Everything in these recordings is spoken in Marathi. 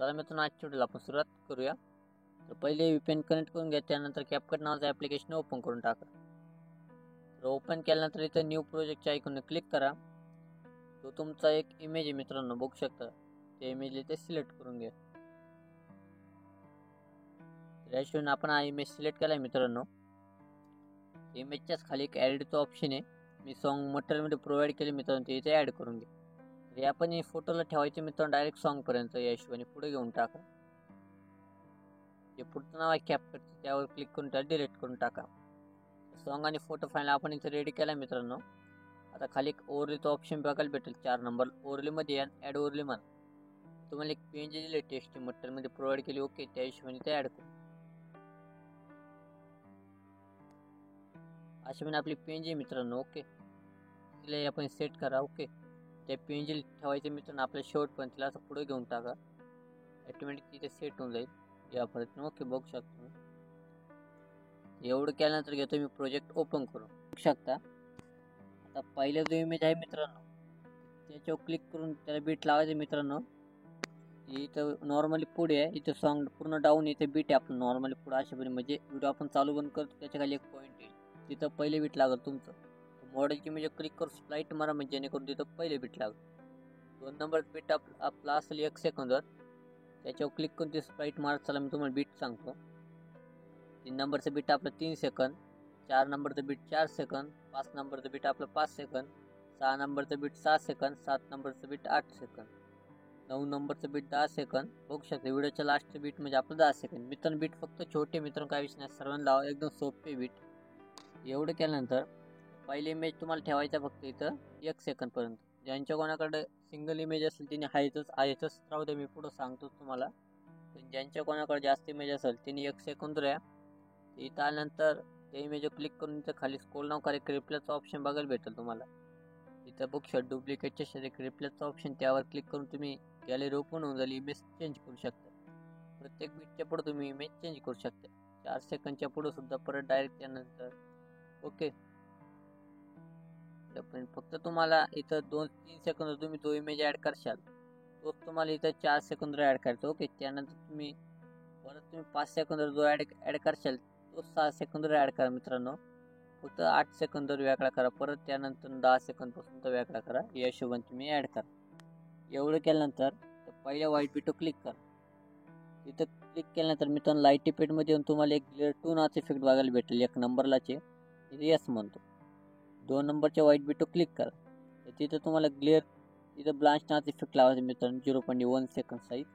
चला मित्रांनो, आजच्या व्हिडिओला आपण सुरुवात करूया. तर पहिले VPN कनेक्ट करून घ्या. त्यानंतर CapCut नावाचं ॲप्लिकेशन ओपन करून टाका. तर ओपन केल्यानंतर इथं न्यू प्रोजेक्टच्या आयकॉनवर क्लिक करा. तो तुमचा एक इमेज आहे मित्रांनो, बघू शकता. त्या इमेजला इथे सिलेक्ट करून घ्या. याशिवाय आपण हा इमेज सिलेक्ट केला आहे मित्रांनो. इमेजच्याच खाली एक ॲडचं ऑप्शन आहे. मी सॉन्ग मटेरियलमध्ये प्रोव्हाइड केले मित्रांनो, ते इथे ॲड करून घ्या. तर आपण हे फोटोला ठेवायचे मित्रांनो डायरेक्ट सॉन्गपर्यंत. या हिशोबाने पुढे घेऊन टाका. जे पुढचं नाव आहे CapCutचं, त्यावर क्लिक करून त्याला डिलीट करून टाका. सॉन्ग आणि फोटो फाईल आपण इथे रेडी केला मित्रांनो. आता खाली एक ओव्हरलेचं ऑप्शन बघायला भेटेल 4 नंबर. ओव्हरलेमध्ये या ॲड ओव्हरले म्हणा. तुम्हाला एक PNG दिली टेक्स्ट मटेरियलमध्ये प्रोव्हाइड केली. ओके, त्या हिशोबाने ते ॲड करू. अशी म्हणजे आपली PNG मित्रांनो. ओके, तिला आपण सेट करा. ओके, त्या PNG ठेवायचे मित्रांनो आपल्या शेवटपर्यंत. तिला असं पुढे घेऊन टाका. ॲटोमॅटिक तिथे सेट होऊन जाईल या पद्धतीने. ओके, बघू शकतो. एवढं केल्यानंतर घेतो मी प्रोजेक्ट ओपन करून. बघू शकता आता पहिला जो इमेज आहे मित्रांनो, त्याच्यावर क्लिक करून त्याला बीट लावायचं मित्रांनो. इथं नॉर्मली पुढे आहे, इथं सॉन्ग पूर्ण डाऊन, इथे बीट आहे आपलं नॉर्मली पुढे. अशापणे म्हणजे व्हिडिओ आपण चालू बंद करतो त्याच्या खाली एक पॉईंट येईल, तिथं पहिले बीट लागेल तुमचं. मॉडेलची इमेज क्लिक करून स्प्लाईट मारा म्हणजे जेणेकरून तिथं पहिले बीट लागेल. 2 नंबर बीट आपला असेल 1 सेकंदवर. त्याच्यावर क्लिक करून ते स्प्लाईट मारत चला. मी तुम्हाला बीट सांगतो. 3 नंबरचं बीट आपलं 3 सेकंद, 4 नंबरचं बीट 4 सेकंद, 5 नंबरचं बीट आपलं 5 सेकंद, 6 नंबरचं बीट 6 सेकंद, 7 नंबरचं बीट 8 सेकंद, 9 नंबरचं बीट 10 सेकंद. बघू शकता व्हिडिओच्या लास्टचं बीट म्हणजे आपलं 10 सेकंद. मित्रांनो बीट फक्त छोटे मित्रांनो, काही विषय नाही, सर्वांना लावा, एकदम सोपे बीट. एवढं केल्यानंतर पहिले इमेज तुम्हाला ठेवायचा फक्त इथं 1 सेकंदपर्यंत. ज्यांच्या कोणाकडे सिंगल इमेज असेल तिने आहेतच राहू दे, मी पुढं सांगतो तुम्हाला. पण ज्यांच्या कोणाकडे जास्त इमेज असेल तिने 1 सेकंद राहा. इथं आल्यानंतर त्या इमेजवर क्लिक करून इथं खाली स्क्रोल डाऊन करा. रिप्लेसचा ऑप्शन बघायला भेटेल तुम्हाला. इथं बघू शकता डुप्लिकेटच्या शेजारी रिप्लेसचा ऑप्शन, त्यावर क्लिक करून तुम्ही गॅलरी ओपन होऊन जाईल. इमेज चेंज करू शकता. प्रत्येक बीटच्या पुढे तुम्ही इमेज चेंज करू शकता. 4 सेकंदच्या पुढे सुद्धा परत डायरेक्ट त्यानंतर. ओके, पण फक्त तुम्हाला इथं 2-3 सेकंद तुम्ही तो इमेज ॲड करशाल, तोच तुम्हाला इथं 4 सेकंद ॲड करायचा. ओके, त्यानंतर तुम्ही 5 सेकंद जो ॲड करशाल तो 6 सेकंद ॲड करा मित्रांनो. फक्त 8 सेकंद वेगळा करा. परत त्यानंतर 10 सेकंदपासून तर वेगळा करा. या हिशोबाने तुम्ही ॲड करा. एवढं केल्यानंतर पहिल्या व्हाईट बीटवर क्लिक करा. तिथं क्लिक केल्यानंतर मित्रांनो लाईट इफेक्टमध्ये येऊन तुम्हाला एक ग्लेअर 2 नावाचा इफेक्ट बघायला भेटेल. 1 नंबरलाचे इथे यस म्हणतो. 2 नंबरच्या व्हाईट बीटवर क्लिक करा. तर तिथं तुम्हाला ग्लेअर तिथं ब्लांच नावाचा इफेक्ट लावायचा मित्रांनो, 0.1 सेकंद साईज.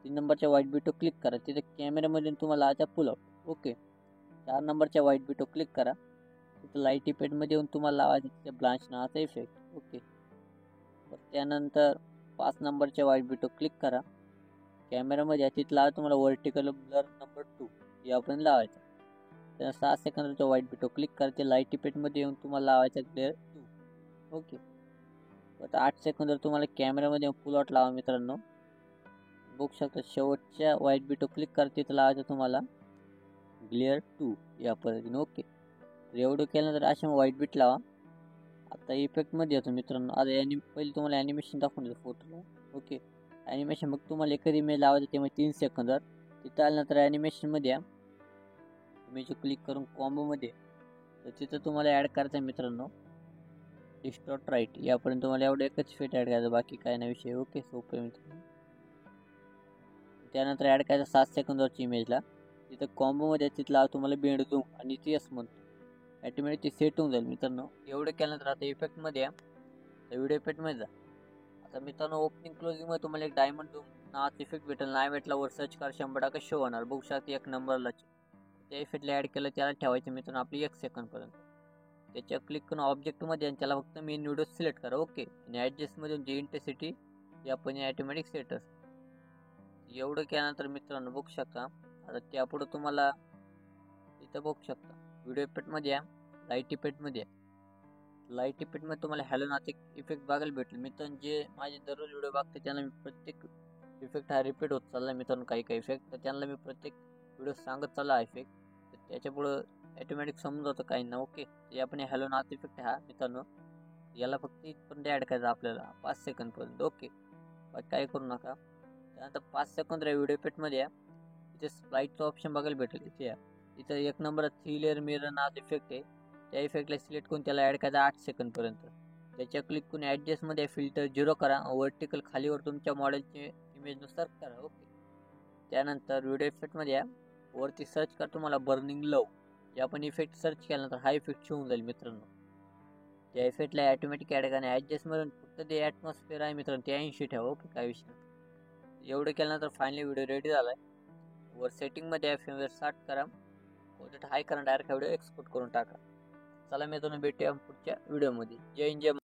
3 नंबरच्या व्हाईट बीटवर क्लिक करा. तिथे कॅमेऱ्यामध्ये तुम्हाला लावायचा पुल आउट. ओके, 4 नंबरच्या व्हाईट बीटवर क्लिक करा. तिथं लाईट इफेक्टमध्ये येऊन तुम्हाला लावायचा तिथे ब्लांच नावाचा इफेक्ट. ओके, तर त्यानंतर 5 नंबरच्या व्हाईट बीटवर क्लिक करा. कॅमेरामध्ये तिथं लावा तुम्हाला व्हर्टिकल ब्लर नंबर 2 यापर्यंत लावायचा. त्यानंतर 6 सेकंदाच्या व्हाईट बीटवर क्लिक करा. ते लाईट इफेक्टमध्ये येऊन तुम्हाला लावायचा ग्लेअर 2. ओके, आता 8 सेकंदावर तुम्हाला कॅमेरामध्ये फुल आउट लावा मित्रांनो. बघू शकता शेवटच्या व्हाईट बीटवर क्लिक करा. तिथं लावायचं तुम्हाला ग्लेअर 2 या पद्धतीने. ओके, तर एवढं केल्यानंतर अशा व्हाईट बीट लावा. आता इफेक्टमध्ये येतो मित्रांनो. आता पहिले तुम्हाला ॲनिमेशन दाखवून देतो फोटोला. ओके, ॲनिमेशन मग तुम्हाला एखादी इमेज लावायचं त्यामुळे 3 सेकंदावर. तिथं आल्यानंतर ॲनिमेशनमध्ये या. इमेज क्लिक करून कॉम्बोमध्ये, तर तिथं तुम्हाला ॲड करायचं आहे मित्रांनो डिस्टॉर्ट राईट. यापर्यंत तुम्हाला एवढं एकच इफेक्ट ॲड करायचं, बाकी काय नाही विषय. ओके, सोपं आहे मित्रांनो. त्यानंतर ॲड करायचं 7 सेकंदावरची इमेजला. तिथं कॉम्बोमध्ये तिथला तुम्हाला बेंड झूम आणि ती यस म्हणतो. ॲटोमॅटिक ते सेट होऊन जाईल मित्रांनो. एवढं केल्यानंतर आता इफेक्टमध्ये या. तर व्हिडिओ इफेक्टमध्ये जा. आता मित्रांनो ओपनिंग क्लोजिंगमध्ये तुम्हाला एक डायमंड झूम नावाचा इफेक्ट भेटेल. नाही भेटला वर सर्च करा, 100% शो होणार. बघू शकता 1 नंबरलाच त्या इफेक्टला ॲड केलं. त्याला ठेवायचं मित्रांनो आपली 1 सेकंदपर्यंत. त्याच्यावर क्लिक करून ऑब्जेक्टमध्ये आणि त्याला फक्त मेन व्हिडिओ सिलेक्ट करा. ओके, आणि ॲडजस्टमधून जी इंटेन्सिटी यापण ॲटोमॅटिक सेट असते. एवढं केल्यानंतर मित्रांनो बघू शकता आता त्यापुढं तुम्हाला इथं बघू शकता व्हिडिओ इफेक्टमध्ये या. लाईट इफेक्टमध्ये या. लाईट इफेक्टमध्ये तुम्हाला हॅलो नावाचा इफेक्ट बघायला भेटेल. मित्रांनो जे माझे दररोज व्हिडिओ बघते त्यांना मी प्रत्येक इफेक्ट हा रिपीट होत चालला मित्रांनो. काही इफेक्ट तर त्यांना मी प्रत्येक व्हिडिओ सांगत चालला इफेक्ट. तर त्याच्यापुढं ॲटोमॅटिक समजून जातं काही ना. ओके, तर आपण हॅलो नावाचा इफेक्ट हा मित्रांनो याला फक्त इथपर्यंत ॲड करायचा आपल्याला 5 सेकंदपर्यंत. ओके, बाकी काय करू नका. त्यानंतर 5 सेकंद व्हिडिओ इफेक्टमध्ये या. इथे स्प्लाइटचं ऑप्शन बघायला भेटेल. इथे या. इथं एक नंबर 3 लेअर मिरर नावाचा इफेक्ट आहे. त्या इफेक्टला सिलेक्ट करून त्याला ॲड करायचा 8 सेकंदपर्यंत. त्याच्या क्लिक करून ॲडजस्टमध्ये फिल्टर 0 करा. वर्टिकल खालीवर तुमच्या मॉडेलचे इमेजनुसार करा. ओके. त्यानंतर व्हिडिओ इफेक्टमध्ये या. वरती सर्च करा तुम्हाला बर्निंग लव. या पण इफेक्ट सर्च केल्यानंतर हा इफेक्ट शो होऊन जाईल मित्रांनो. त्या इफेक्टला ॲटोमॅटिक ॲड करा. ॲडजस्टमधून फक्त ते ॲटमॉस्फिअर आहे मित्रांनो ते 80 ठेवा. ओके, काय विषय नाही. एवढं केल्यानंतर फायनली व्हिडिओ रेडी झाला आहे. वर सेटिंगमध्ये FMV 60 करा. क्वालिटी हाय करा. डायरेक्ट व्हिडिओ एक्सपोर्ट करून टाका. चला मित्रांनो, भेटूया पुढच्या व्हिडिओमध्ये. जय हिंद, जय